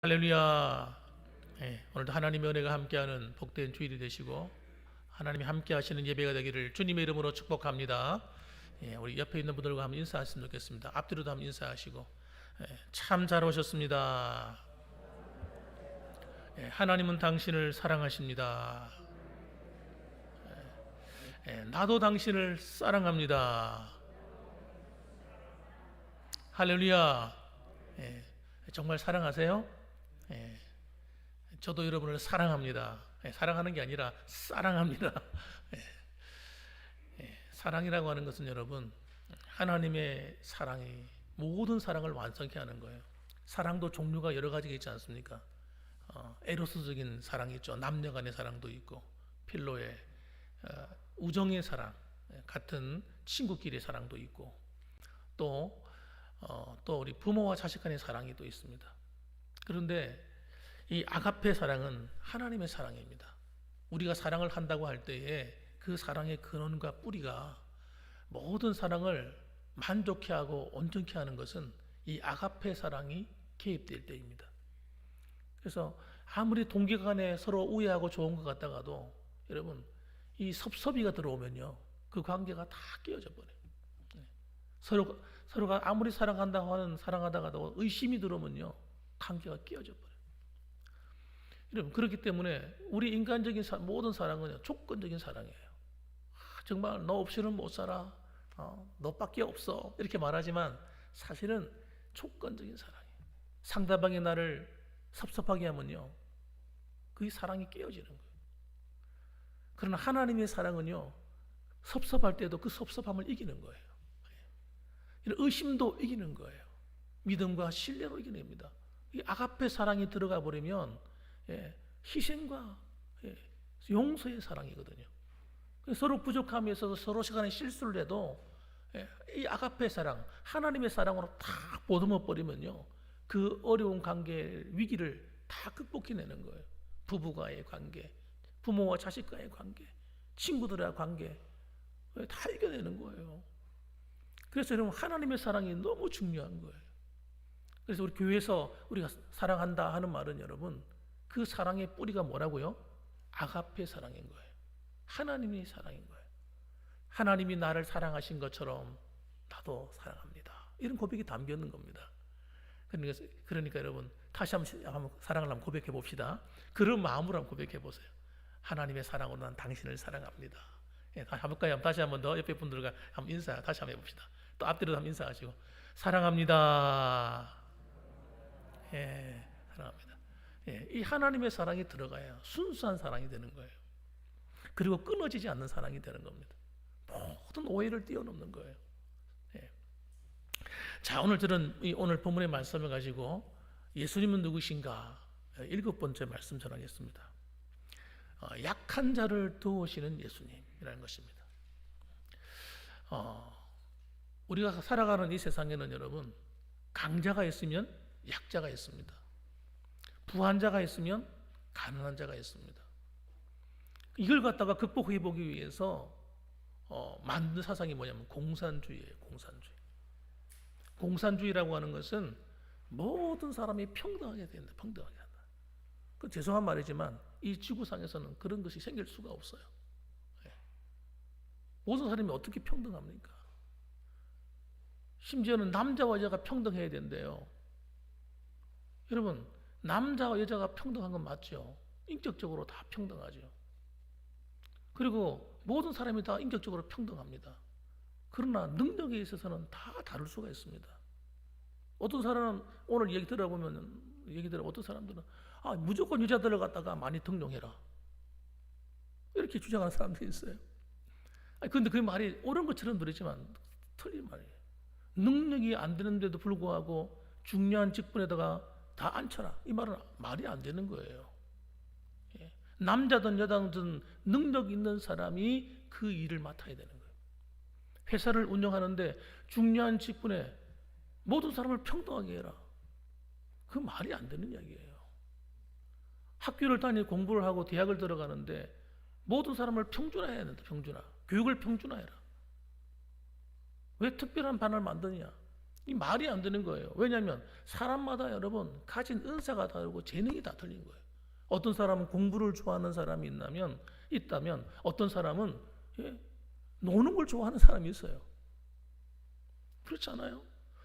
할렐루야. 오늘도 하나님의 은혜가 함께하는 복된 주일이 되시고 하나님이 함께하시는 예배가 되기를 주님의 이름으로 축복합니다. 우리 옆에 있는 분들과 한번 인사하시면 좋겠습니다. 앞뒤로도 한번 인사하시고 참 잘 오셨습니다. 하나님은 당신을 사랑하십니다. 나도 당신을 사랑합니다. 할렐루야. 정말 사랑하세요? 저도 여러분을 사랑합니다. 사랑하는 게 아니라 사랑합니다. 사랑이라고 하는 것은 여러분, 하나님의 사랑이 모든 사랑을 완성케 하는 거예요. 사랑도 종류가 여러 가지가 있지 않습니까? 에로스적인 사랑이 있죠. 남녀 간의 사랑도 있고, 필로의 우정의 사랑, 같은 친구끼리의 사랑도 있고, 또 우리 부모와 자식 간의 사랑이 또 있습니다. 그런데 이 아가페 사랑은 하나님의 사랑입니다. 우리가 사랑을 한다고 할 때에 그 사랑의 근원과 뿌리가 모든 사랑을 만족케 하고 온전케 하는 것은 이 아가페 사랑이 개입될 때입니다. 그래서 아무리 동기 간에 서로 우애하고 좋은 것 같다가도 여러분, 이 섭섭이가 들어오면요, 그 관계가 다 깨어져 버려요. 서로가 아무리 사랑하다가도 의심이 들어오면요, 관계가 깨어져 버려요. 여러분, 그렇기 때문에 우리 인간적인 모든 사랑은 조건적인 사랑이에요. 정말 너 없이는 못 살아, 너밖에 없어, 이렇게 말하지만 사실은 조건적인 사랑이에요. 상대방이 나를 섭섭하게 하면요, 그 사랑이 깨어지는 거예요. 그러나 하나님의 사랑은요, 섭섭할 때도 그 섭섭함을 이기는 거예요. 의심도 이기는 거예요. 믿음과 신뢰로 이겨냅니다. 이 아가페 사랑이 들어가 버리면 희생과 용서의 사랑이거든요. 서로 부족함에 있어서 서로 시간에 실수를 해도 이 아가페 사랑, 하나님의 사랑으로 다 보듬어 버리면요, 그 어려운 관계 위기를 다 극복해내는 거예요. 부부와의 관계, 부모와 자식과의 관계, 친구들과의 관계 다 이겨내는 거예요. 그래서 여러분, 하나님의 사랑이 너무 중요한 거예요. 그래서 우리 교회에서 우리가 사랑한다 하는 말은 여러분, 그 사랑의 뿌리가 뭐라고요? 아가페 사랑인 거예요. 하나님의 사랑인 거예요. 하나님이 나를 사랑하신 것처럼 나도 사랑합니다. 이런 고백이 담겨 있는 겁니다. 그러니까 여러분, 다시 한번 사랑을 한번 고백해 봅시다. 그런 마음으로 한번 고백해 보세요. 하나님의 사랑으로 난 당신을 사랑합니다. 다시 해볼까요? 다시 한번 더 옆에 분들과 한번 인사 다시 한번 해봅시다. 또 앞뒤로 한번 인사하시고, 사랑합니다. 사랑합니다. 이 하나님의 사랑이 들어가야 순수한 사랑이 되는 거예요. 그리고 끊어지지 않는 사랑이 되는 겁니다. 모든 오해를 뛰어넘는 거예요. 자, 오늘 본문의 말씀을 가지고 예수님은 누구신가 7번째 말씀 전하겠습니다. 약한 자를 도우시는 예수님이라는 것입니다. 우리가 살아가는 이 세상에는 여러분, 강자가 있으면 약자가 있습니다. 부한 자가 있으면 가난한 자가 있습니다. 이걸 갖다가 극복해 보기 위해서 만든 사상이 뭐냐면 공산주의예요. 공산주의라고 하는 것은 모든 사람이 평등하게 된다. 평등하게 한다. 그 죄송한 말이지만 이 지구상에서는 그런 것이 생길 수가 없어요. 모든 사람이 어떻게 평등합니까? 심지어는 남자와 여자가 평등해야 된대요. 여러분, 남자와 여자가 평등한 건 맞죠? 인격적으로 다 평등하죠. 그리고 모든 사람이 다 인격적으로 평등합니다. 그러나 능력에 있어서는 다 다를 수가 있습니다. 어떤 사람은 오늘 얘기 들어보면 어떤 사람들은 무조건 여자들을 갖다가 많이 등용해라, 이렇게 주장하는 사람들이 있어요. 그런데 그 말이 옳은 것처럼 들리지만 틀린 말이에요. 능력이 안 되는데도 불구하고 중요한 직분에다가 다 앉혀라, 이 말은 말이 안 되는 거예요. 남자든 여자든 능력 있는 사람이 그 일을 맡아야 되는 거예요. 회사를 운영하는데 중요한 직분에 모든 사람을 평등하게 해라, 그 말이 안 되는 이야기예요. 학교를 다니고 공부를 하고 대학을 들어가는데 모든 사람을 평준화해야 된다. 교육을 평준화해라. 왜 특별한 반을 만드냐? 이 말이 안 되는 거예요. 왜냐하면 사람마다 여러분 가진 은사가 다르고 재능이 다 틀린 거예요. 어떤 사람은 공부를 좋아하는 사람이 있다면 어떤 사람은 노는 걸 좋아하는 사람이 있어요. 그렇지 않아요?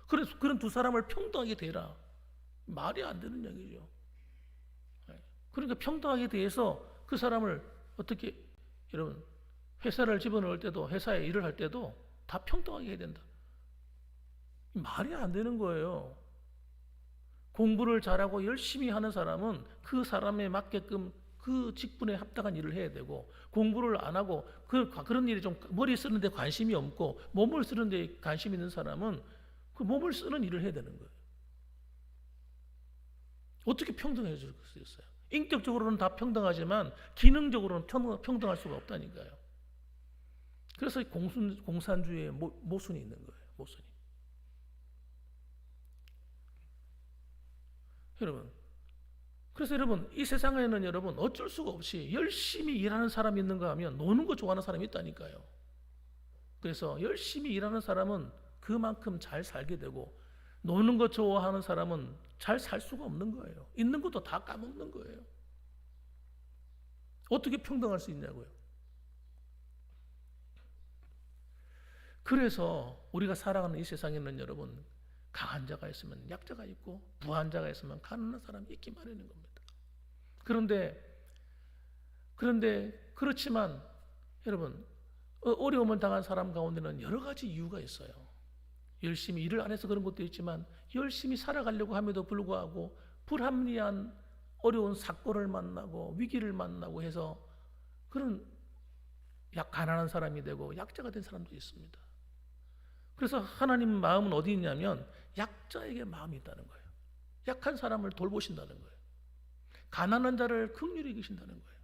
그래서 그런 두 사람을 평등하게 대라. 말이 안 되는 얘기죠. 그러니까 평등하게 대해서 그 사람을 어떻게 여러분 회사를 집어넣을 때도 회사에 일을 할 때도 다 평등하게 해야 된다. 말이 안 되는 거예요. 공부를 잘하고 열심히 하는 사람은 그 사람에 맞게끔 그 직분에 합당한 일을 해야 되고, 공부를 안 하고 그런 일에 좀 머리 쓰는데 관심이 없고 몸을 쓰는데 관심 있는 사람은 그 몸을 쓰는 일을 해야 되는 거예요. 어떻게 평등해 줄 수 있어요? 인격적으로는 다 평등하지만 기능적으로는 평등할 수가 없다니까요. 그래서 공산주의의 모순이 있는 거예요. 모순이. 여러분, 그래서 여러분 이 세상에는 여러분 어쩔 수가 없이 열심히 일하는 사람이 있는가 하면 노는 거 좋아하는 사람이 있다니까요. 그래서 열심히 일하는 사람은 그만큼 잘 살게 되고, 노는 거 좋아하는 사람은 잘 살 수가 없는 거예요. 있는 것도 다 까먹는 거예요. 어떻게 평등할 수 있냐고요. 그래서 우리가 살아가는 이 세상에는 여러분 강한 자가 있으면 약자가 있고 부한 자가 있으면 가난한 사람이 있기 마련인 겁니다. 그런데 그렇지만 여러분 어려움을 당한 사람 가운데는 여러 가지 이유가 있어요. 열심히 일을 안 해서 그런 것도 있지만 열심히 살아가려고 함에도 불구하고 불합리한 어려운 사건을 만나고 위기를 만나고 해서 그런 가난한 사람이 되고 약자가 된 사람도 있습니다. 그래서 하나님 마음은 어디 있냐면 약자에게 마음이 있다는 거예요. 약한 사람을 돌보신다는 거예요. 가난한 자를 긍휼히 여기신다는 거예요.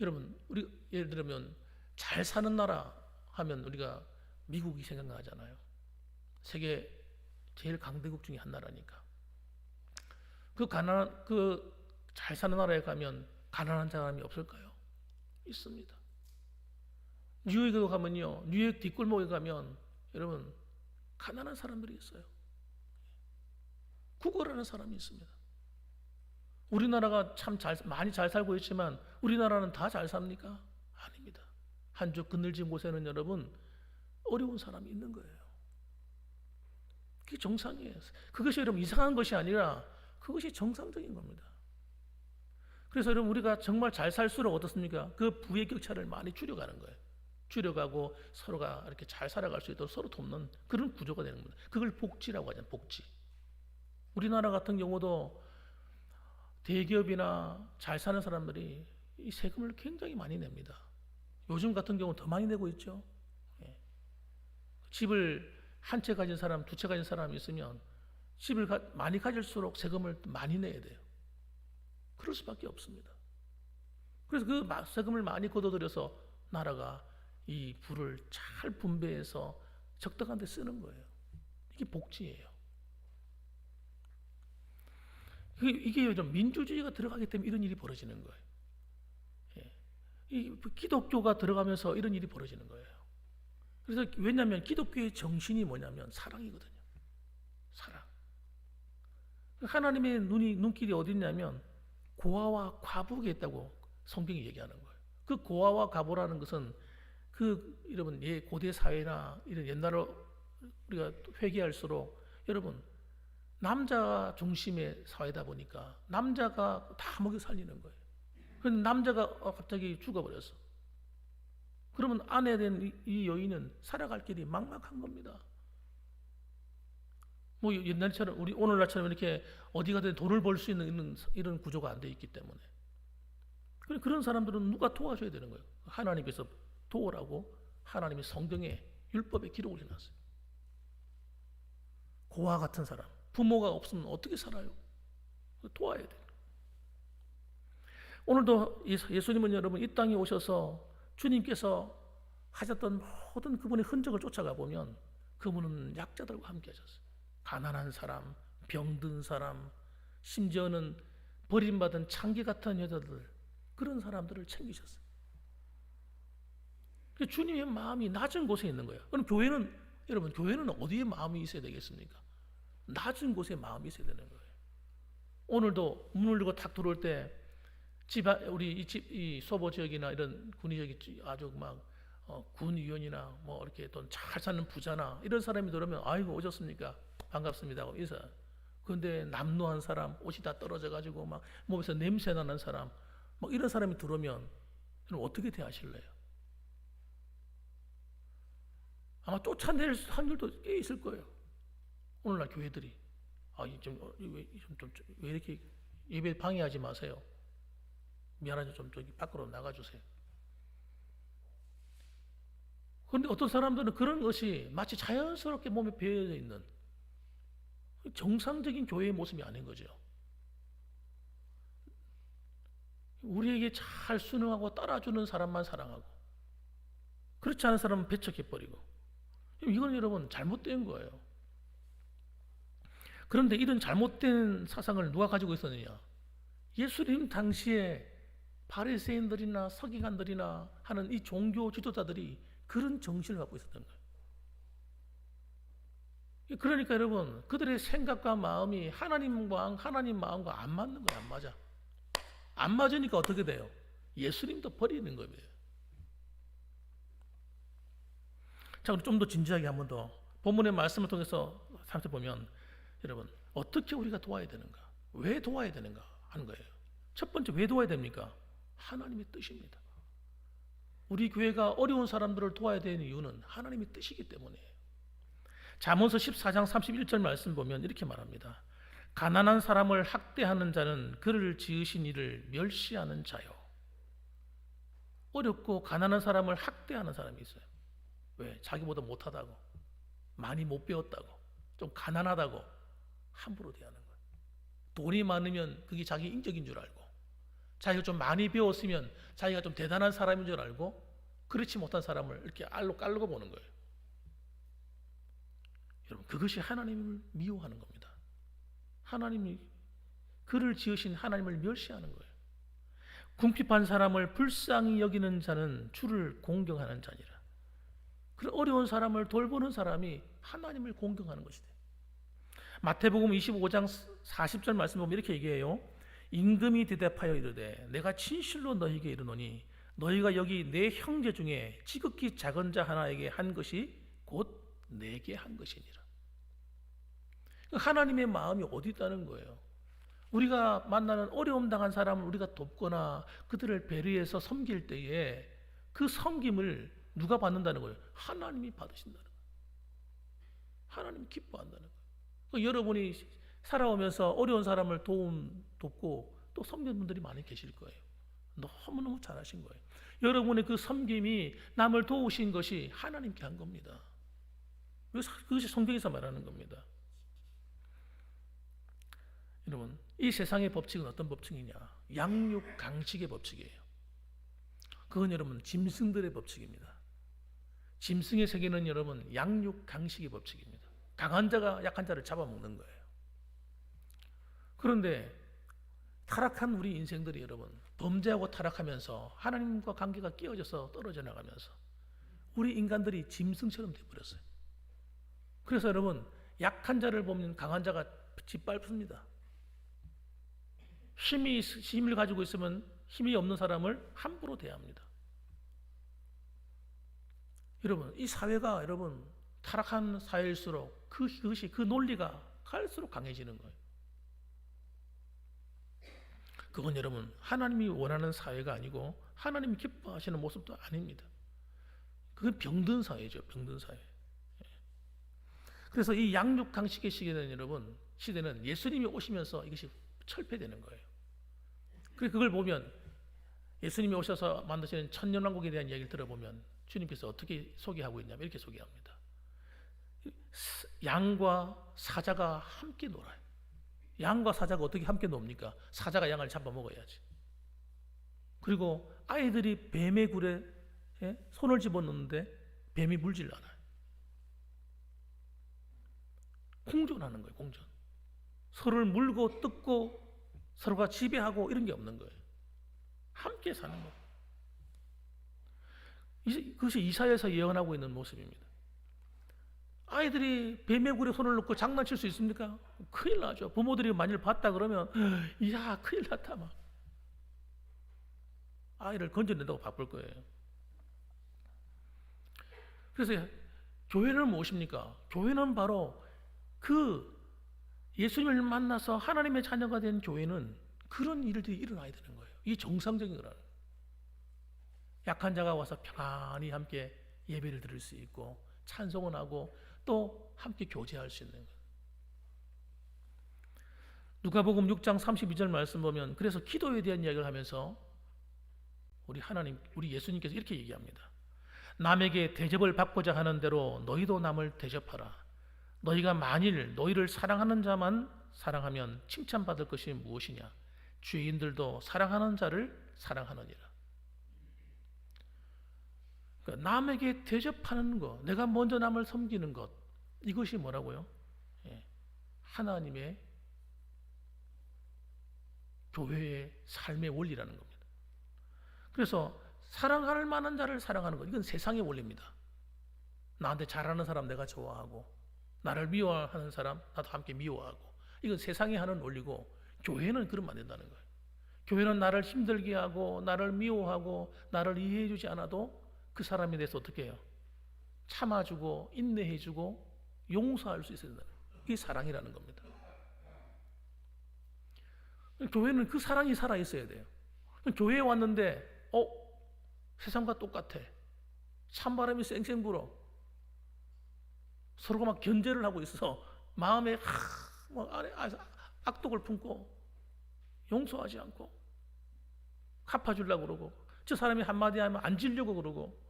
여러분, 우리 예를 들면 잘 사는 나라 하면 우리가 미국이 생각나잖아요. 세계 제일 강대국 중에 한 나라니까. 그 잘 사는 나라에 가면 가난한 사람이 없을까요? 있습니다. 뉴욕에 가면요, 뉴욕 뒷골목에 가면 여러분 가난한 사람들이 있어요. 구걸하는 사람이 있습니다. 우리나라가 참 많이 잘 살고 있지만 우리나라는 다 잘 삽니까? 아닙니다. 한쪽 그늘진 곳에는 여러분 어려운 사람이 있는 거예요. 그게 정상이에요. 그것이 여러분 이상한 것이 아니라 그것이 정상적인 겁니다. 그래서 여러분 우리가 정말 잘 살수록 어떻습니까? 그 부의 격차를 많이 줄여가는 거예요. 줄여가고 서로가 이렇게 잘 살아갈 수 있도록 서로 돕는 그런 구조가 되는 겁니다. 그걸 복지라고 하잖아요. 복지. 우리나라 같은 경우도 대기업이나 잘 사는 사람들이 이 세금을 굉장히 많이 냅니다. 요즘 같은 경우는 더 많이 내고 있죠. 집을 한 채 가진 사람, 두 채 가진 사람이 있으면 집을 많이 가질수록 세금을 많이 내야 돼요. 그럴 수밖에 없습니다. 그래서 그 세금을 많이 걷어들여서 나라가 이 부를 잘 분배해서 적당한 데 쓰는 거예요. 이게 복지예요. 이게 좀 민주주의가 들어가기 때문에 이런 일이 벌어지는 거예요. 이 기독교가 들어가면서 이런 일이 벌어지는 거예요. 그래서 왜냐하면 기독교의 정신이 뭐냐면 사랑이거든요. 사랑. 하나님의 눈길이 어디 있냐면 고아와 과부에 있다고 성경이 얘기하는 거예요. 그 고아와 과부라는 것은 여러분 고대 사회나 이런 옛날로 우리가 회귀할수록 여러분 남자 중심의 사회다 보니까 남자가 다 먹여 살리는 거예요. 그런데 남자가 갑자기 죽어버렸어. 그러면 아내 된 이 여인은 살아갈 길이 막막한 겁니다. 뭐 옛날처럼 우리 오늘날처럼 이렇게 어디 가든 돈을 벌 수 있는 이런 구조가 안 돼 있기 때문에 그런 사람들은 누가 도와줘야 되는 거예요. 하나님께서 도우라고 하나님의 성경에 율법에 기록을 해놨어요. 고아 같은 사람, 부모가 없으면 어떻게 살아요? 도와야 돼요. 오늘도 예수님은 여러분 이 땅에 오셔서 주님께서 하셨던 모든 그분의 흔적을 쫓아가 보면 그분은 약자들과 함께 하셨어요. 가난한 사람, 병든 사람, 심지어는 버림받은 창기 같은 여자들, 그런 사람들을 챙기셨어요. 주님의 마음이 낮은 곳에 있는 거예요. 그럼 교회는 여러분, 교회는 어디에 마음이 있어야 되겠습니까? 낮은 곳에 마음이 있어야 되는 거예요. 오늘도 문을 열고 탁 들어올 때 우리 이 소보 지역이나 이런 군위 지역이 아주 막 군의원이나 뭐 이렇게 돈 잘 사는 부자나 이런 사람이 들어오면 아이고 오셨습니까? 반갑습니다 하고 인사. 그런데 남루한 사람, 옷이 다 떨어져 가지고 막 몸에서 냄새 나는 사람, 막 이런 사람이 들어오면 그럼 어떻게 대하실래요? 아마 쫓아낼 확률도 꽤 있을 거예요. 오늘날 교회들이 왜 이렇게 예배 방해하지 마세요. 미안하죠. 좀 저기 밖으로 나가주세요. 그런데 어떤 사람들은 그런 것이 마치 자연스럽게 몸에 배어져 있는 정상적인 교회의 모습이 아닌 거죠. 우리에게 잘 순응하고 따라주는 사람만 사랑하고 그렇지 않은 사람은 배척해버리고 이건 여러분 잘못된 거예요. 그런데 이런 잘못된 사상을 누가 가지고 있었느냐? 예수님 당시에 바리새인들이나 서기관들이나 하는 이 종교 지도자들이 그런 정신을 갖고 있었던 거예요. 그러니까 여러분 그들의 생각과 마음이 하나님 마음과 안 맞는 거예요. 안 맞아. 안 맞으니까 어떻게 돼요? 예수님도 버리는 거예요. 자, 좀 더 진지하게 한 번 더 본문의 말씀을 통해서 살펴보면 여러분 어떻게 우리가 도와야 되는가? 왜 도와야 되는가 하는 거예요. 첫 번째 왜 도와야 됩니까? 하나님의 뜻입니다. 우리 교회가 어려운 사람들을 도와야 되는 이유는 하나님의 뜻이기 때문이에요. 잠언서 14장 31절 말씀 보면 이렇게 말합니다. 가난한 사람을 학대하는 자는 그를 지으신 이를 멸시하는 자요. 어렵고 가난한 사람을 학대하는 사람이 있어요. 왜? 자기보다 못하다고, 많이 못 배웠다고, 좀 가난하다고 함부로 대하는 거예요. 돈이 많으면 그게 자기 인격인 줄 알고, 자기가 좀 많이 배웠으면 자기가 좀 대단한 사람인 줄 알고, 그렇지 못한 사람을 이렇게 알로 깔고 보는 거예요. 여러분, 그것이 하나님을 미워하는 겁니다. 하나님이 그를 지으신 하나님을 멸시하는 거예요. 궁핍한 사람을 불쌍히 여기는 자는 주를 공경하는 자니라. 그런 어려운 사람을 돌보는 사람이 하나님을 공경하는 것이다. 마태복음 25장 40절 말씀 보면 이렇게 얘기해요. 임금이 대답하여 이르되 내가 진실로 너희에게 이르노니 너희가 여기 내 형제 중에 지극히 작은 자 하나에게 한 것이 곧 내게 한 것이니라. 하나님의 마음이 어디 있다는 거예요. 우리가 만나는 어려움 당한 사람을 우리가 돕거나 그들을 배려해서 섬길 때에 그 섬김을 누가 받는다는 거예요? 하나님이 받으신다는 거예요. 하나님이 기뻐한다는 거예요. 여러분이 살아오면서 어려운 사람을 돕고 또 섬기는 분들이 많이 계실 거예요. 너무너무 잘하신 거예요. 여러분의 그 섬김이 남을 도우신 것이 하나님께 한 겁니다. 그것이 성경에서 말하는 겁니다. 여러분, 이 세상의 법칙은 어떤 법칙이냐? 양육 강식의 법칙이에요. 그건 여러분 짐승들의 법칙입니다. 짐승의 세계는 여러분 양육 강식의 법칙입니다. 강한 자가 약한 자를 잡아먹는 거예요. 그런데 타락한 우리 인생들이 여러분 범죄하고 타락하면서 하나님과 관계가 깨어져서 떨어져 나가면서 우리 인간들이 짐승처럼 되어버렸어요. 그래서 여러분 약한 자를 보면 강한 자가 짓밟습니다. 힘을 가지고 있으면 힘이 없는 사람을 함부로 대합니다. 여러분 이 사회가 여러분 타락한 사회일수록 그것이 그 논리가 갈수록 강해지는 거예요. 그건 여러분 하나님이 원하는 사회가 아니고 하나님이 기뻐하시는 모습도 아닙니다. 그건 병든 사회죠. 병든 사회. 그래서 이 양육 강식의 시대는 여러분 시대는 예수님이 오시면서 이것이 철폐되는 거예요. 그래서 그걸 보면 예수님이 오셔서 만드시는 천년왕국에 대한 이야기를 들어보면 주님께서 어떻게 소개하고 있냐면 이렇게 소개합니다. 양과 사자가 함께 놀아요. 양과 사자가 어떻게 함께 놉니까? 사자가 양을 잡아먹어야지. 그리고 아이들이 뱀의 굴에 손을 집어넣는데 뱀이 물질 않아요. 공존하는 거예요. 공존. 서로를 물고 뜯고 서로가 지배하고 이런 게 없는 거예요. 함께 사는 거예요. 그것이 이사야에서 예언하고 있는 모습입니다. 아이들이 뱀에굴에 손을 넣고 장난칠 수 있습니까? 큰일 나죠. 부모들이 만일 봤다 그러면 이야 큰일 났다 막 아이를 건져낸다고 바쁠 거예요. 그래서 교회는 무엇입니까? 교회는 바로 그 예수님을 만나서 하나님의 자녀가 된 교회는 그런 일들이 일어나야 되는 거예요. 이게 정상적인 거라는 거예요. 약한 자가 와서 평안히 함께 예배를 드릴 수 있고 찬송을 하고 또 함께 교제할 수 있는 거예요. 누가복음 6장 32절 말씀 보면 그래서 기도에 대한 이야기를 하면서 우리 예수님께서 이렇게 얘기합니다. 남에게 대접을 받고자 하는 대로 너희도 남을 대접하라. 너희가 만일 너희를 사랑하는 자만 사랑하면 칭찬받을 것이 무엇이냐? 죄인들도 사랑하는 자를 사랑하느니라. 그러니까 남에게 대접하는 것, 내가 먼저 남을 섬기는 것, 이것이 뭐라고요? 하나님의 교회의 삶의 원리라는 겁니다. 그래서 사랑할 만한 자를 사랑하는 것, 이건 세상의 원리입니다. 나한테 잘하는 사람 내가 좋아하고 나를 미워하는 사람 나도 함께 미워하고, 이건 세상이 하는 원리고 교회는 그러면 안 된다는 거예요. 교회는 나를 힘들게 하고 나를 미워하고 나를 이해해 주지 않아도 그 사람에 대해서 어떻게 해요? 참아주고 인내해주고 용서할 수 있어야 된다는 거예요. 이게 사랑이라는 겁니다. 교회는 그 사랑이 살아있어야 돼요. 교회에 왔는데 세상과 똑같아. 찬바람이 쌩쌩 불어. 서로가 막 견제를 하고 있어. 마음에 악독을 품고 용서하지 않고 갚아주려고 그러고, 저 사람이 한마디 하면 앉으려고 그러고,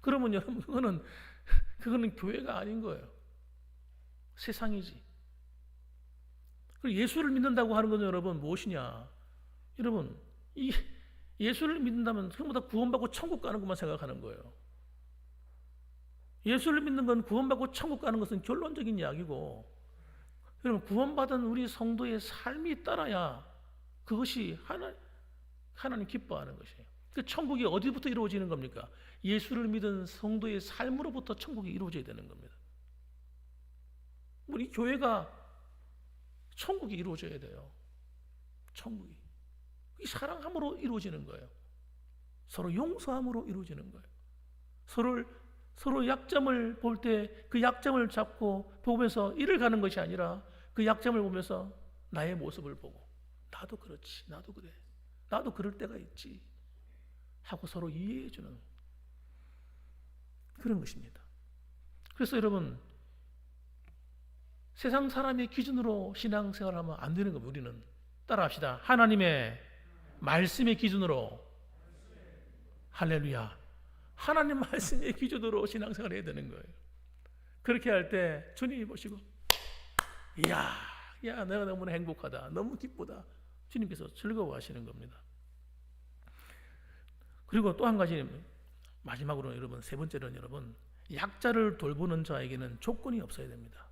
그러면 여러분 그거는 교회가 아닌 거예요. 세상이지. 그리고 예수를 믿는다고 하는 건 여러분 무엇이냐? 여러분 이 예수를 믿는다면 전부 다 구원받고 천국 가는 것만 생각하는 거예요. 예수를 믿는 건 구원받고 천국 가는 것은 결론적인 이야기고, 여러분 구원받은 우리 성도의 삶이 따라야 그것이 하나님 기뻐하는 것이에요. 그 천국이 어디부터 이루어지는 겁니까? 예수를 믿은 성도의 삶으로부터 천국이 이루어져야 되는 겁니다. 우리 교회가 천국이 이루어져야 돼요. 천국이. 이 사랑함으로 이루어지는 거예요. 서로 용서함으로 이루어지는 거예요. 서로 약점을 볼 때 그 약점을 잡고 보면서 이를 가는 것이 아니라 그 약점을 보면서 나의 모습을 보고 나도 그렇지, 나도 그래, 나도 그럴 때가 있지 하고 서로 이해해주는 그런 것입니다. 그래서 여러분 세상 사람의 기준으로 신앙생활하면 안 되는 겁니다. 우리는 따라합시다. 하나님의 말씀의 기준으로, 할렐루야, 하나님 말씀의 기준으로 신앙생활 해야 되는 거예요. 그렇게 할 때 주님이 보시고 이야 내가 너무나 행복하다, 너무 기쁘다, 주님께서 즐거워하시는 겁니다. 그리고 또 한 가지 마지막으로 여러분, 세 번째로는 여러분, 약자를 돌보는 자에게는 조건이 없어야 됩니다.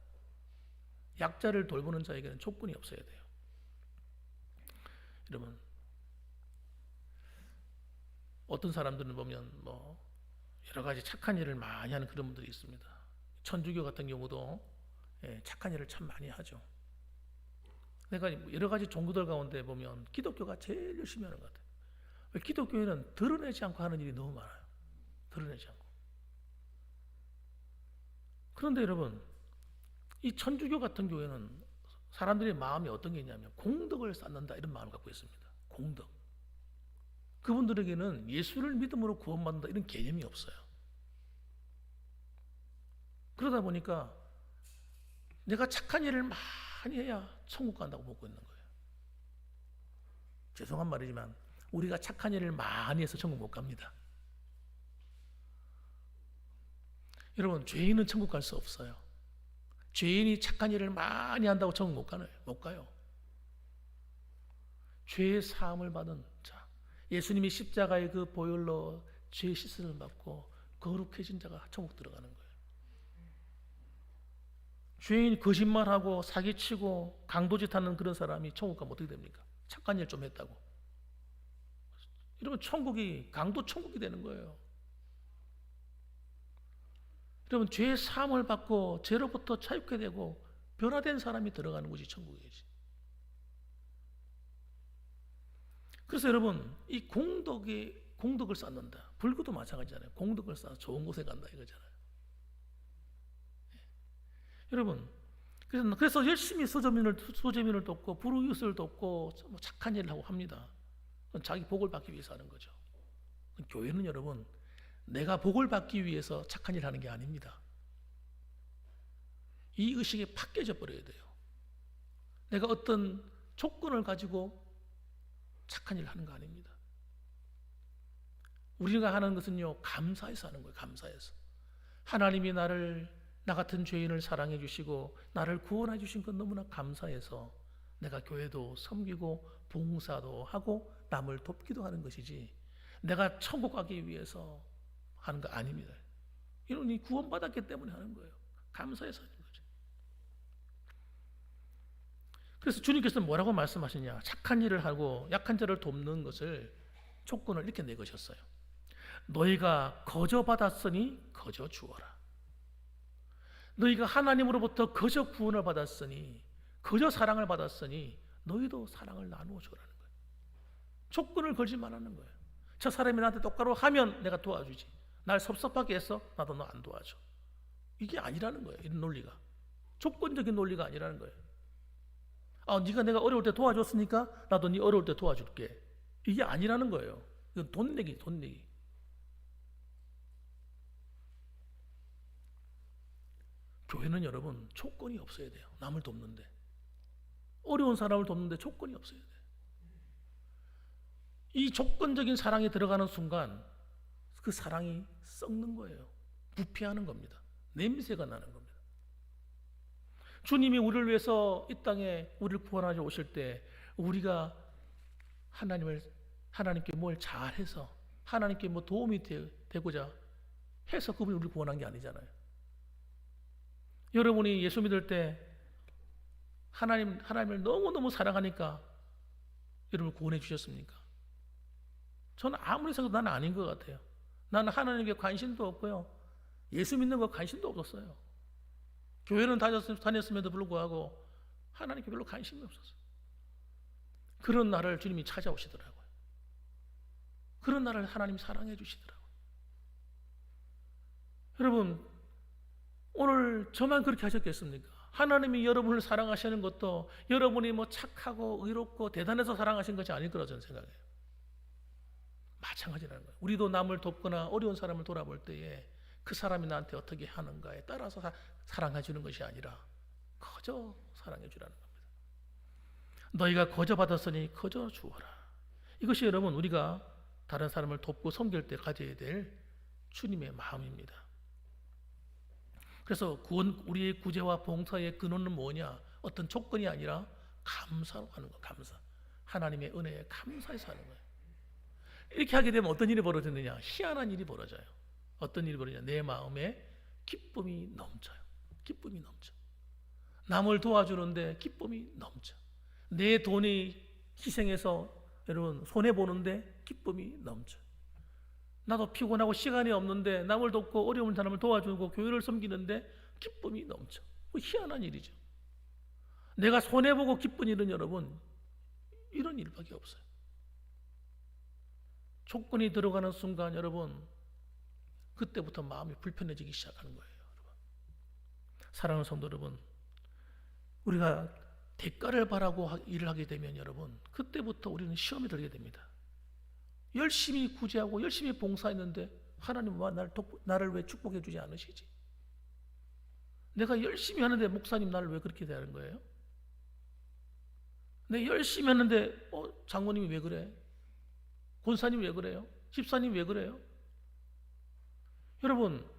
약자를 돌보는 자에게는 조건이 없어야 돼요. 여러분 어떤 사람들은 보면 여러 가지 착한 일을 많이 하는 그런 분들이 있습니다. 천주교 같은 경우도 착한 일을 참 많이 하죠. 내가 여러 가지 종교들 가운데 보면 기독교가 제일 열심히 하는 것 같아요. 기독교에는 드러내지 않고 하는 일이 너무 많아요. 드러내지 않고. 그런데 여러분 이 천주교 같은 교회는 사람들의 마음이 어떤 게 있냐면 공덕을 쌓는다, 이런 마음을 갖고 있습니다. 공덕. 그분들에게는 예수를 믿음으로 구원받는다 이런 개념이 없어요. 그러다 보니까 내가 착한 일을 많이 해야 천국 간다고 보고 있는 거예요. 죄송한 말이지만 우리가 착한 일을 많이 해서 천국 못 갑니다. 여러분 죄인은 천국 갈 수 없어요. 죄인이 착한 일을 많이 한다고 천국 못 가요. 죄의 사함을 받은 자, 예수님이 십자가의 그 보혈로 죄의 씻음을 받고 거룩해진 자가 천국 들어가는 거예요. 죄인 거짓말하고 사기치고 강도짓 하는 그런 사람이 천국 가면 어떻게 됩니까? 착한 일 좀 했다고. 이러면 천국이 강도 천국이 되는 거예요. 여러분, 죄의 사함을 받고 죄로부터 자유케 되고 변화된 사람이 들어가는 곳이 천국이지. 그래서 여러분, 이 공덕을 쌓는다. 불교도 마찬가지잖아요. 공덕을 쌓아 좋은 곳에 간다 이거잖아요. 여러분, 그래서 열심히 소재민을 돕고 불우이웃을 돕고 착한 일을 하고 합니다. 그건 자기 복을 받기 위해서 하는 거죠. 교회는 여러분, 내가 복을 받기 위해서 착한 일을 하는 게 아닙니다. 이 의식이 팍 깨져 버려야 돼요. 내가 어떤 조건을 가지고 착한 일을 하는 거 아닙니다. 우리가 하는 것은요, 감사해서 하는 거예요. 감사해서. 하나님이 나 같은 죄인을 사랑해 주시고 나를 구원해 주신 것 너무나 감사해서 내가 교회도 섬기고 봉사도 하고 남을 돕기도 하는 것이지, 내가 천국 가기 위해서 하는 거 아닙니다. 이런 구원받았기 때문에 하는 거예요. 감사해서 하는 거죠. 그래서 주님께서는 뭐라고 말씀하시냐? 착한 일을 하고 약한 자를 돕는 것을 조건을 이렇게 내거셨어요. 너희가 거저 받았으니 거저 주어라. 너희가 하나님으로부터 거저 구원을 받았으니, 거저 사랑을 받았으니 너희도 사랑을 나누어 주라는 거예요. 조건을 걸지 말라는 거예요. 저 사람이 나한테 똑바로 하면 내가 도와주지, 날 섭섭하게 해서 나도 너 안 도와줘. 이게 아니라는 거예요. 이런 논리가 조건적인 논리가 아니라는 거예요. 네가 내가 어려울 때 도와줬으니까 나도 네 어려울 때 도와줄게. 이게 아니라는 거예요. 이건 돈 내기. 교회는 여러분, 조건이 없어야 돼요. 남을 돕는데, 어려운 사람을 돕는데 조건이 없어야 돼요. 이 조건적인 사랑이 들어가는 순간 그 사랑이 썩는 거예요. 부패하는 겁니다. 냄새가 나는 겁니다. 주님이 우리를 위해서 이 땅에 우리를 구원하러 오실 때 우리가 하나님께 뭘 잘해서 하나님께 뭐 도움이 되고자 해서 그분이 우리를 구원한 게 아니잖아요. 여러분이 예수 믿을 때 하나님을 너무너무 사랑하니까 여러분을 구원해 주셨습니까? 저는 아무리 생각해도 나는 아닌 것 같아요. 나는 하나님께 관심도 없고요, 예수 믿는 거 관심도 없었어요. 교회는 다녔음에도 불구하고 하나님께 별로 관심이 없었어요. 그런 나를 주님이 찾아오시더라고요. 그런 나를 하나님이 사랑해 주시더라고요. 여러분, 오늘 저만 그렇게 하셨겠습니까? 하나님이 여러분을 사랑하시는 것도 여러분이 뭐 착하고 의롭고 대단해서 사랑하신 것이 아닐 거라 저는 생각해요. 마찬가지라는 거예요. 우리도 남을 돕거나 어려운 사람을 돌아볼 때에 그 사람이 나한테 어떻게 하는가에 따라서 사랑해 주는 것이 아니라 거저 사랑해 주라는 겁니다. 너희가 거저 받았으니 거저 주어라. 이것이 여러분, 우리가 다른 사람을 돕고 섬길 때 가져야 될 주님의 마음입니다. 그래서 우리의 구제와 봉사의 근원은 뭐냐? 어떤 조건이 아니라 감사로 하는 거예요. 감사. 하나님의 은혜에 감사해서 하는 거예요. 이렇게 하게 되면 어떤 일이 벌어지느냐? 희한한 일이 벌어져요. 어떤 일이 벌어지냐? 내 마음에 기쁨이 넘쳐요. 기쁨이 넘쳐. 남을 도와주는데 기쁨이 넘쳐. 내 돈이 희생해서 여러분 손해보는데 기쁨이 넘쳐. 나도 피곤하고 시간이 없는데 남을 돕고 어려운 사람을 도와주고 교회를 섬기는데 기쁨이 넘쳐. 희한한 일이죠. 내가 손해보고 기쁜 일은 여러분, 이런 일밖에 없어요. 조건이 들어가는 순간 여러분, 그때부터 마음이 불편해지기 시작하는 거예요. 여러분. 사랑하는 성도 여러분, 우리가 대가를 바라고 일을 하게 되면 여러분, 그때부터 우리는 시험에 들게 됩니다. 열심히 구제하고 열심히 봉사했는데 하나님 나를 왜 축복해 주지 않으시지? 내가 열심히 하는데 목사님 나를 왜 그렇게 대하는 거예요? 내가 열심히 하는데 장모님이 왜 그래? 권사님 왜 그래요? 집사님 왜 그래요? 여러분,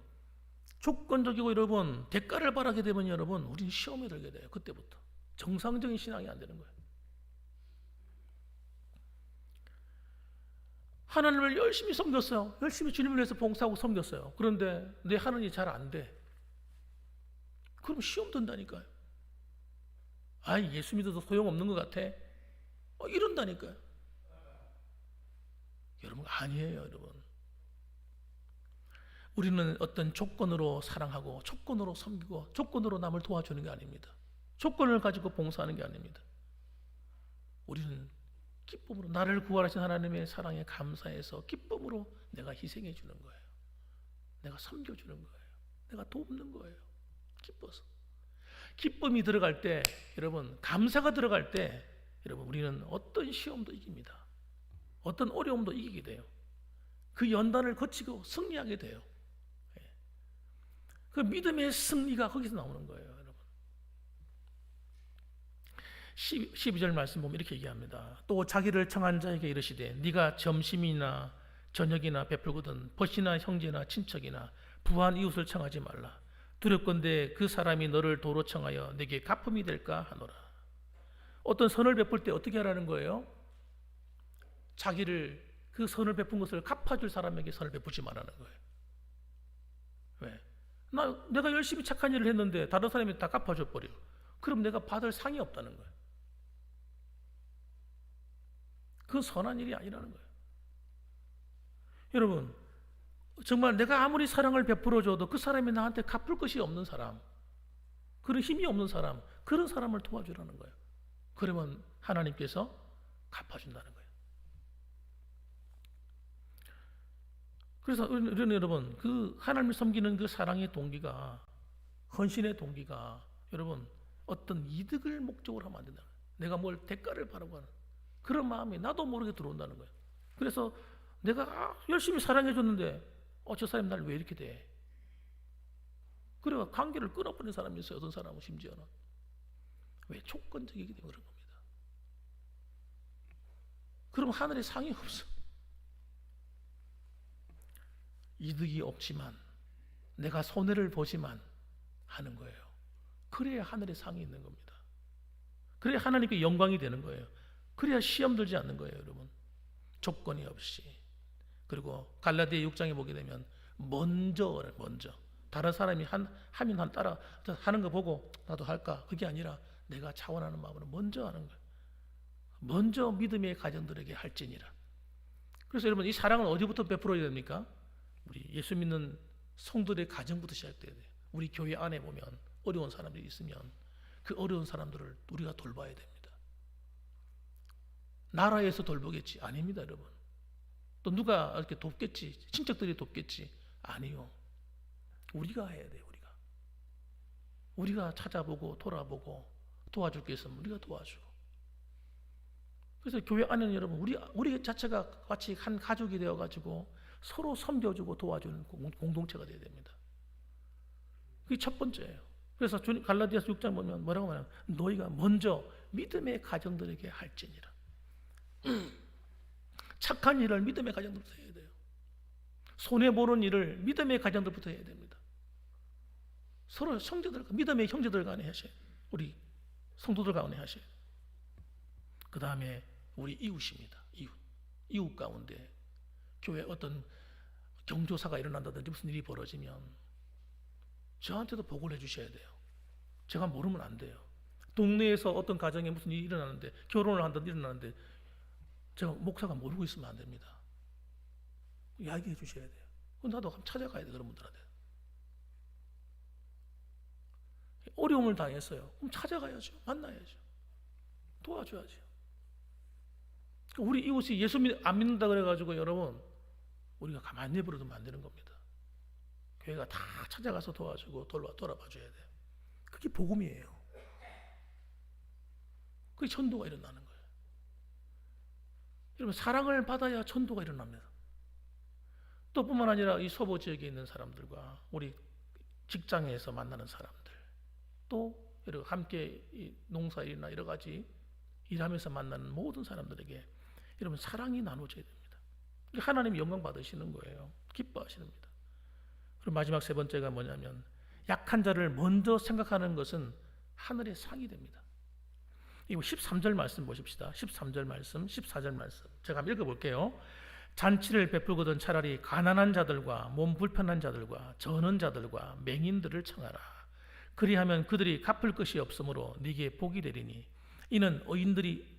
조건적이고 여러분 대가를 바라게 되면 여러분, 우리는 시험에 들게 돼요. 그때부터 정상적인 신앙이 안 되는 거예요. 하나님을 열심히 섬겼어요. 열심히 주님을 위해서 봉사하고 섬겼어요. 그런데 내 하는 일이 잘 안 돼. 그럼 시험 든다니까요. 예수 믿어도 소용없는 것 같아. 이런다니까요. 여러분, 아니에요. 여러분, 우리는 어떤 조건으로 사랑하고 조건으로 섬기고 조건으로 남을 도와주는 게 아닙니다. 조건을 가지고 봉사하는 게 아닙니다. 우리는 기쁨으로 나를 구원하신 하나님의 사랑에 감사해서 기쁨으로 내가 희생해 주는 거예요. 내가 섬겨주는 거예요. 내가 돕는 거예요. 기뻐서. 기쁨이 들어갈 때, 여러분, 감사가 들어갈 때, 여러분, 우리는 어떤 시험도 이깁니다. 어떤 어려움도 이기게 돼요. 그 연단을 거치고 승리하게 돼요. 그 믿음의 승리가 거기서 나오는 거예요, 여러분. 12절 말씀 보면 이렇게 얘기합니다. 또 자기를 청한 자에게 이르시되 네가 점심이나 저녁이나 베풀거든 벗이나 형제나 친척이나 부한 이웃을 청하지 말라. 두렵건대 그 사람이 너를 도로 청하여 내게 갚음이 될까 하노라. 어떤 선을 베풀 때 어떻게 하라는 거예요? 자기를 그 선을 베푼 것을 갚아줄 사람에게 선을 베푸지 말라는 거예요. 왜? 내가 열심히 착한 일을 했는데 다른 사람이 다 갚아줘 버려. 그럼 내가 받을 상이 없다는 거예요. 그 선한 일이 아니라는 거예요. 여러분, 정말 내가 아무리 사랑을 베풀어줘도 그 사람이 나한테 갚을 것이 없는 사람, 그런 힘이 없는 사람, 그런 사람을 도와주라는 거예요. 그러면 하나님께서 갚아준다는 거예요. 그래서 여러분, 그 하나님을 섬기는 그 사랑의 동기가, 헌신의 동기가, 여러분, 어떤 이득을 목적으로 하면 안 된다. 내가 뭘 대가를 바라고 하는 그런 마음이 나도 모르게 들어온다는 거예요. 그래서 내가 열심히 사랑해줬는데 저 사람이 날 왜 이렇게 돼? 그래가 관계를 끊어버린 사람이 있어요. 어떤 사람은 심지어는. 왜? 조건적이기 때문에 그런 겁니다. 그럼 하늘에 상이 없어. 이득이 없지만 내가 손해를 보지만 하는 거예요. 그래야 하늘에 상이 있는 겁니다. 그래야 하나님께 영광이 되는 거예요. 그래야 시험 들지 않는 거예요, 여러분. 조건이 없이. 그리고 갈라디아 6장에 보게 되면 먼저 다른 사람이 하면 따라 하는 거 보고 나도 할까? 그게 아니라 내가 자원하는 마음으로 먼저 하는 거예요. 먼저 믿음의 가정들에게 할지니라. 그래서 여러분, 이 사랑은 어디부터 베풀어야 됩니까? 우리 예수 믿는 성도들의 가정부터 시작돼야 돼요. 우리 교회 안에 보면 어려운 사람들이 있으면 그 어려운 사람들을 우리가 돌봐야 됩니다. 나라에서 돌보겠지? 아닙니다, 여러분. 또 누가 이렇게 돕겠지? 친척들이 돕겠지? 아니요. 우리가 해야 돼요, 우리가 찾아보고 돌아보고 도와줄 게 있으면 우리가 도와주고. 그래서 교회 안에는 여러분, 우리 자체가 같이 한 가족이 되어가지고 서로 섬겨주고 도와주는 공동체가 되어야 됩니다. 그게 첫 번째예요. 그래서 갈라디아서 6장 보면 뭐라고 말하면 너희가 먼저 믿음의 가정들에게 할지니라. 착한 일을 믿음의 가정들부터 해야 돼요. 손해보는 일을 믿음의 가정들부터 해야 됩니다. 서로 믿음의 형제들 간에 하셔야 돼요. 우리 성도들 간에 하셔야 돼요. 그 다음에 우리 이웃입니다. 이웃 가운데 교회 어떤 경조사가 일어난다든지 무슨 일이 벌어지면 저한테도 보고를 해주셔야 돼요. 제가 모르면 안 돼요. 동네에서 어떤 가정에 무슨 일이 일어나는데, 결혼을 한다든지 일어나는데 제가 목사가 모르고 있으면 안 됩니다. 이야기해 주셔야 돼요. 나도 한번 찾아가야 돼요, 그런 분들한테. 어려움을 당했어요. 그럼 찾아가야죠. 만나야죠. 도와줘야죠. 우리 이웃이 예수 안 믿는다 그래가지고 여러분, 우리가 가만히 내버려두면 안 되는 겁니다. 교회가 다 찾아가서 도와주고 돌아봐 줘야 돼요. 그게 복음이에요. 그게 전도가 일어나는 거예요. 여러분, 사랑을 받아야 전도가 일어납니다. 또 뿐만 아니라 이 서부 지역에 있는 사람들과 우리 직장에서 만나는 사람들, 또 함께 농사일이나 여러 가지 일하면서 만나는 모든 사람들에게 여러분, 사랑이 나눠져야 됩니다. 하나님이 영광 받으시는 거예요. 기뻐하시는 겁니다. 그리고 마지막 세 번째가 뭐냐면, 약한 자를 먼저 생각하는 것은 하늘의 상이 됩니다. 이거 13절 말씀 보십시다. 13절 말씀, 14절 말씀 제가 한번 읽어볼게요. 잔치를 베풀거든 차라리 가난한 자들과 몸 불편한 자들과 저는 자들과 맹인들을 청하라. 그리하면 그들이 갚을 것이 없으므로 네게 복이 되리니 이는 의인들이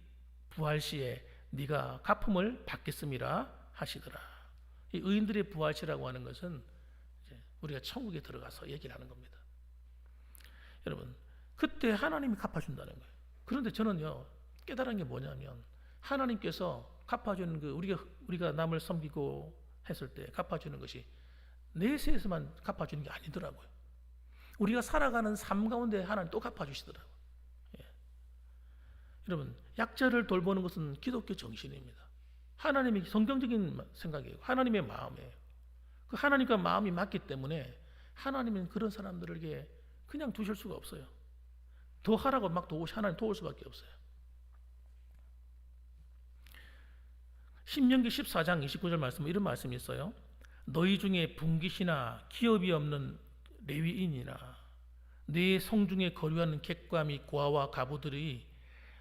부활 시에 네가 갚음을 받겠음이라 하시더라. 이 의인들의 부활시라고 하는 것은 우리가 천국에 들어가서 얘기를 하는 겁니다. 여러분, 그때 하나님이 갚아준다는 거예요. 그런데 저는요, 깨달은 게 뭐냐면 하나님께서 갚아주는 그 우리가 남을 섬기고 했을 때 갚아주는 것이 내세에서만 갚아주는 게 아니더라고요. 우리가 살아가는 삶 가운데 하나님 또 갚아주시더라고요. 예. 여러분, 약자를 돌보는 것은 기독교 정신입니다. 하나님이 성경적인 생각이에요. 하나님의 마음이에요. 그 하나님과 마음이 맞기 때문에 하나님은 그런 사람들에게 그냥 두실 수가 없어요. 더 하라고 막 하나님 도울 수밖에 없어요. 신명기 14장 29절 말씀에 이런 말씀이 있어요. 너희 중에 분깃이나 기업이 없는 레위인이나 네 성중에 거류하는 객과 및 고아와 가부들이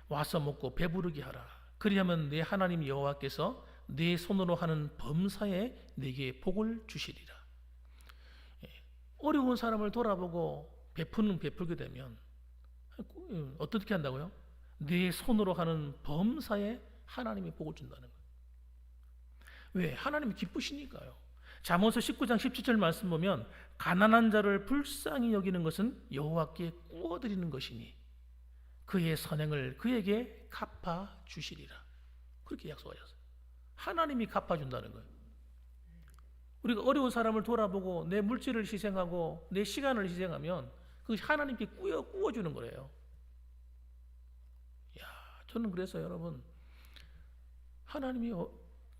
와서 먹고 배부르게 하라. 그리하면 내 하나님 여호와께서 내 손으로 하는 범사에 네게 복을 주시리라. 어려운 사람을 돌아보고 베풀게 되면 어떻게 한다고요? 내 손으로 하는 범사에 하나님이 복을 준다는 거예요. 왜? 하나님이 기쁘시니까요. 잠언서 19장 17절 말씀 보면 가난한 자를 불쌍히 여기는 것은 여호와께 구워드리는 것이니 그의 선행을 그에게 갚아 주시리라. 그렇게 약속하셨어요. 하나님이 갚아준다는 거예요. 우리가 어려운 사람을 돌아보고 내 물질을 희생하고 내 시간을 희생하면 그 하나님께 구워주는 거예요. 야, 저는 그래서 여러분, 하나님이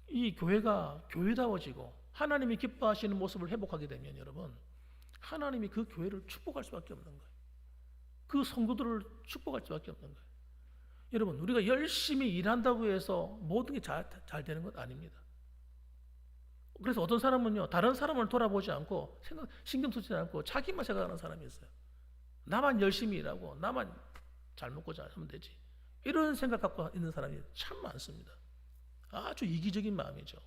이 교회가 교회다워지고 하나님이 기뻐하시는 모습을 회복하게 되면 여러분, 하나님이 그 교회를 축복할 수밖에 없는 거예요. 그 성도들을 축복할 수밖에 없는 거예요. 여러분, 우리가 열심히 일한다고 해서 모든 게 잘 되는 건 아닙니다. 그래서 어떤 사람은요, 다른 사람을 돌아보지 않고 신경 쓰지 않고 자기만 생각하는 사람이 있어요. 나만 열심히 일하고 나만 잘 먹고 잘 하면 되지. 이런 생각 갖고 있는 사람이 참 많습니다. 아주 이기적인 마음이죠.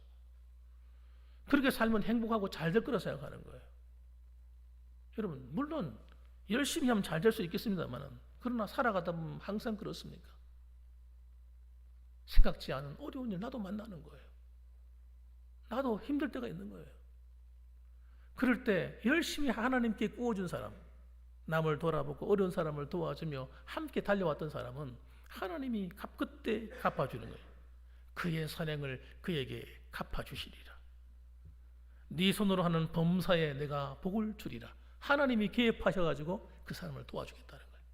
그렇게 살면 행복하고 잘 될 거라 생각하는 거예요. 여러분, 물론 열심히 하면 잘 될 수 있겠습니다만, 그러나 살아가다 보면 항상 그렇습니까? 생각지 않은 어려운 일 나도 만나는 거예요. 나도 힘들 때가 있는 거예요. 그럴 때 열심히 하나님께 구워준 사람, 남을 돌아보고 어려운 사람을 도와주며 함께 달려왔던 사람은 하나님이 그때 갚아주는 거예요. 그의 선행을 그에게 갚아주시리라. 네 손으로 하는 범사에 내가 복을 주리라. 하나님이 개입하셔가지고 그 사람을 도와주겠다는 거예요.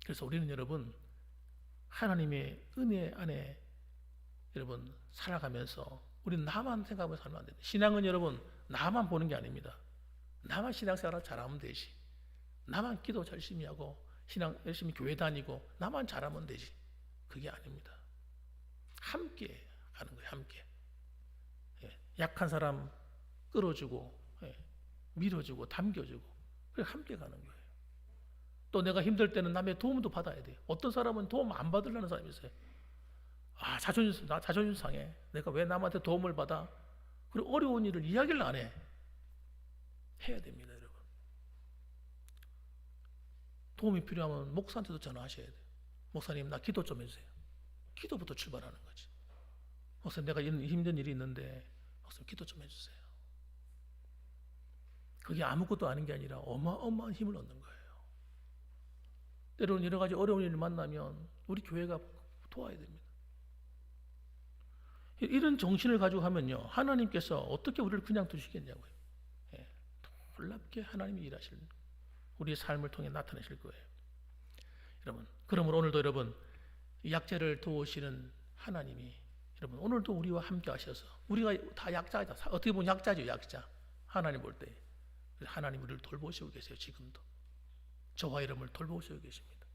그래서 우리는 여러분, 하나님의 은혜 안에 여러분 살아가면서 우리는 나만 생각하면서 살면 안 됩니다. 신앙은 여러분 나만 보는 게 아닙니다. 나만 신앙생활을 잘하면 되지. 나만 기도 열심히 하고 신앙 열심히 교회 다니고 나만 잘하면 되지. 그게 아닙니다. 함께 가는 거예요. 함께. 약한 사람 끌어주고 밀어주고 담겨주고 그렇게 함께 가는 거예요. 또 내가 힘들 때는 남의 도움도 받아야 돼요. 어떤 사람은 도움 안 받으려는 사람이 있어요. 나 자존심 상해. 내가 왜 남한테 도움을 받아? 그리고 어려운 일을 이야기를 안 해. 해야 됩니다, 여러분. 도움이 필요하면 목사한테도 전화하셔야 돼요. 목사님, 나 기도 좀 해주세요. 기도부터 출발하는 거지. 목사님, 내가 힘든 일이 있는데 목사님 기도 좀 해주세요. 그게 아무것도 아닌 게 아니라 어마어마한 힘을 얻는 거예요. 때로는 여러 가지 어려운 일을 만나면 우리 교회가 도와야 됩니다. 이런 정신을 가지고 하면요, 하나님께서 어떻게 우리를 그냥 두시겠냐고요. 놀랍게 하나님이 일하실, 우리의 삶을 통해 나타내실 거예요. 여러분, 그러므로 오늘도 여러분, 약자를 도우시는 하나님이 여러분 오늘도 우리와 함께 하셔서, 우리가 다 약자이다. 어떻게 보면 약자죠, 약자. 하나님 볼 때 하나님 우리를 돌보시고 계세요. 지금도 저와 여러분을 돌보시고 계십니다.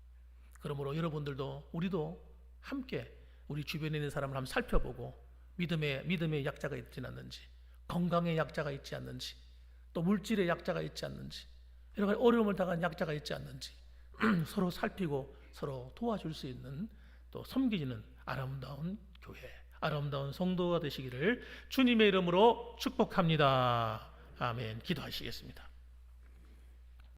그러므로 여러분들도 우리도 함께 우리 주변에 있는 사람을 한번 살펴보고 믿음의 약자가 있지 않는지, 건강의 약자가 있지 않는지, 또 물질의 약자가 있지 않는지, 여러 가지 어려움을 당한 약자가 있지 않는지 서로 살피고 서로 도와줄 수 있는, 또 섬기는 아름다운 교회, 아름다운 성도가 되시기를 주님의 이름으로 축복합니다. 아멘. 기도하시겠습니다.